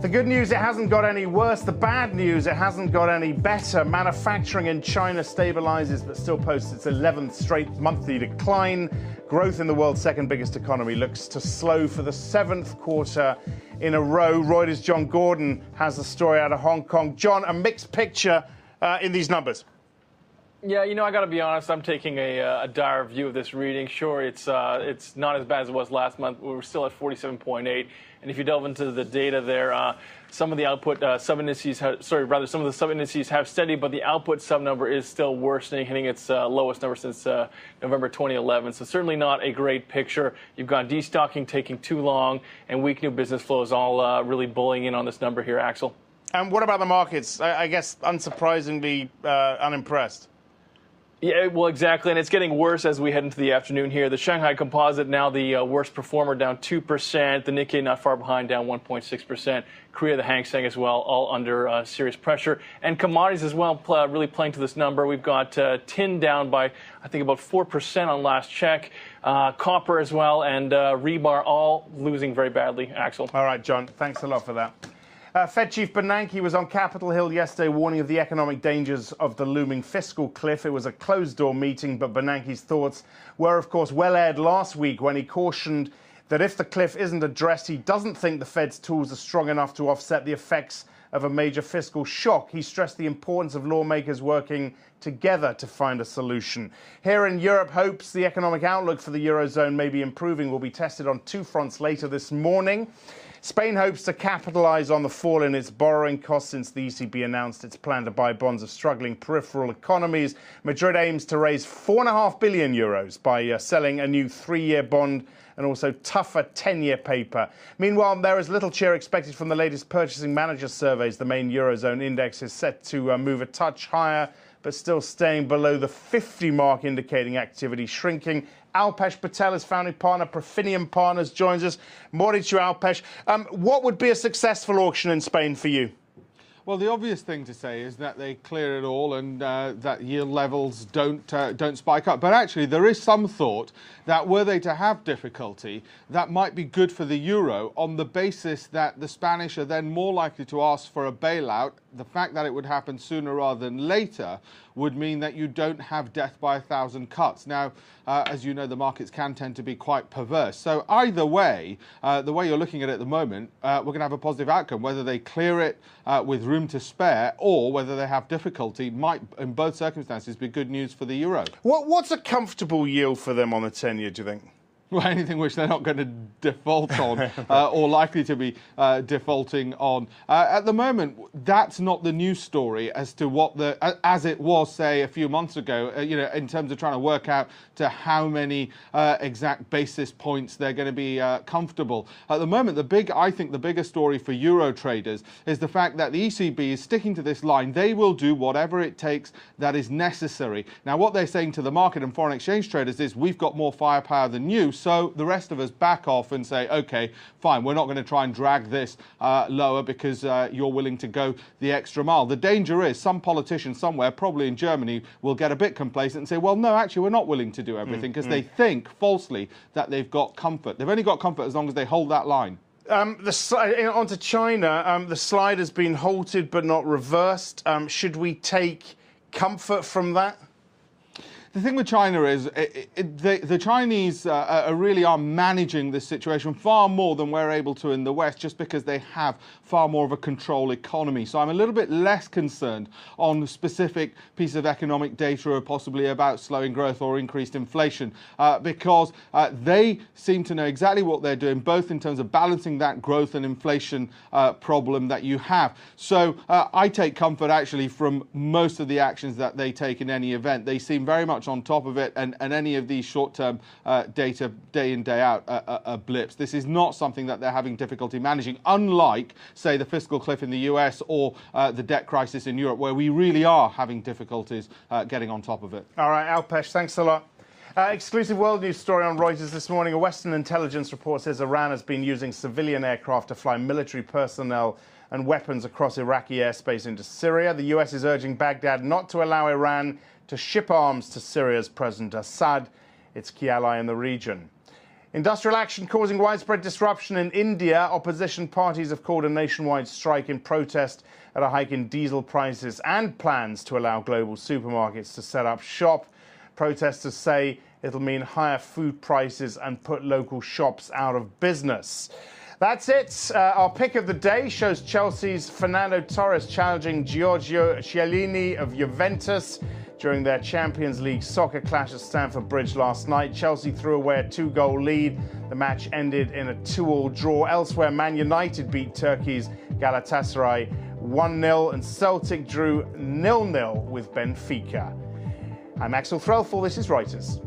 The good news, it hasn't got any worse. The bad news, it hasn't got any better. Manufacturing in China stabilizes but still posts its 11th straight monthly decline. Growth in the world's second biggest economy looks to slow for the 7th quarter in a row. Reuters' John Gordon has the story out of Hong Kong. John, a mixed picture in these numbers. Yeah, I got to be honest. I'm taking a dire view of this reading. Sure, it's not as bad as it was last month. We were still at 47.8, and if you delve into the data there, some of the output sub-indices, some of the sub-indices have steadied, but the output sub-number is still worsening, hitting its lowest number since November 2011. So certainly not a great picture. You've got destocking taking too long, and weak new business flows all really bullying in on this number here, Axel. And what about the markets? I guess unsurprisingly unimpressed. Yeah, well, exactly, and it's getting worse as we head into the afternoon here. The Shanghai Composite now the worst performer, down 2%. The Nikkei not far behind, down 1.6%. Korea, the Hang Seng as well, all under serious pressure. And commodities as well, really playing to this number. We've got tin down by, I think, about 4% on last check. Copper as well, and rebar all losing very badly, Axel. All right, John, thanks a lot for that. Fed Chief Bernanke was on Capitol Hill yesterday warning of the economic dangers of the looming fiscal cliff. It was a closed-door meeting, but Bernanke's thoughts were, of course, well aired last week when he cautioned that if the cliff isn't addressed, he doesn't think the Fed's tools are strong enough to offset the effects of a major fiscal shock. He stressed the importance of lawmakers working together to find a solution. Here in Europe, hopes the economic outlook for the Eurozone may be improving will be tested on two fronts later this morning. Spain hopes to capitalise on the fall in its borrowing costs since the ECB announced its plan to buy bonds of struggling peripheral economies. Madrid aims to raise €4.5 billion by selling a new 3-year bond and also tougher 10-year paper. Meanwhile, there is little cheer expected from the latest Purchasing Manager surveys. The main Eurozone index is set to move a touch higher, but still staying below the 50 mark, indicating activity shrinking. Alpesh Patel is founding partner, Profinium Partners, joins us. Morning to you, Alpesh. What would be a successful auction in Spain for you? Well, the obvious thing to say is that they clear it all and that yield levels don't spike up. But actually, there is some thought that were they to have difficulty, that might be good for the euro on the basis that the Spanish are then more likely to ask for a bailout. The fact that it would happen sooner rather than later would mean that you don't have death by 1,000 cuts. Now, as you know, the markets can tend to be quite perverse. So either way, the way you're looking at it at the moment, we're going to have a positive outcome. Whether they clear it with room to spare or whether they have difficulty might, in both circumstances, be good news for the euro. What's a comfortable yield for them on the 10-year, do you think? Well, anything which they're not going to default on or likely to be defaulting on. At the moment, that's not the news story as to what as it was, say, a few months ago, in terms of trying to work out to how many exact basis points they're going to be comfortable. At the moment, I think the bigger story for euro traders is the fact that the ECB is sticking to this line. They will do whatever it takes that is necessary. Now, what they're saying to the market and foreign exchange traders is we've got more firepower than you. So the rest of us back off and say, OK, fine, we're not going to try and drag this lower because you're willing to go the extra mile. The danger is some politician somewhere, probably in Germany, will get a bit complacent and say, well, no, actually, we're not willing to do everything because they think falsely that they've got comfort. They've only got comfort as long as they hold that line. Onto China, the slide has been halted but not reversed. Should we take comfort from that? The thing with China is the Chinese really are managing this situation far more than we're able to in the West, just because they have far more of a control economy. So I'm a little bit less concerned on the specific piece of economic data or possibly about slowing growth or increased inflation, because they seem to know exactly what they're doing, both in terms of balancing that growth and inflation problem that you have. So I take comfort actually from most of the actions that they take in any event. They seem very much on top of it, and any of these short-term data, day in, day out, blips. This is not something that they're having difficulty managing, unlike, say, the fiscal cliff in the US or the debt crisis in Europe, where we really are having difficulties getting on top of it. All right, Alpesh, thanks a lot. Exclusive world news story on Reuters this morning. A Western intelligence report says Iran has been using civilian aircraft to fly military personnel and weapons across Iraqi airspace into Syria. The US is urging Baghdad not to allow Iran to ship arms to Syria's President Assad, its key ally in the region. Industrial action causing widespread disruption in India. Opposition parties have called a nationwide strike in protest at a hike in diesel prices and plans to allow global supermarkets to set up shop. Protesters say it'll mean higher food prices and put local shops out of business. That's it. Our pick of the day shows Chelsea's Fernando Torres challenging Giorgio Chiellini of Juventus during their Champions League soccer clash at Stamford Bridge last night. Chelsea threw away a 2-goal lead. The match ended in a 2-2 draw. Elsewhere, Man United beat Turkey's Galatasaray 1-0 and Celtic drew 0-0 with Benfica. I'm Axel Threlfall. This is Reuters.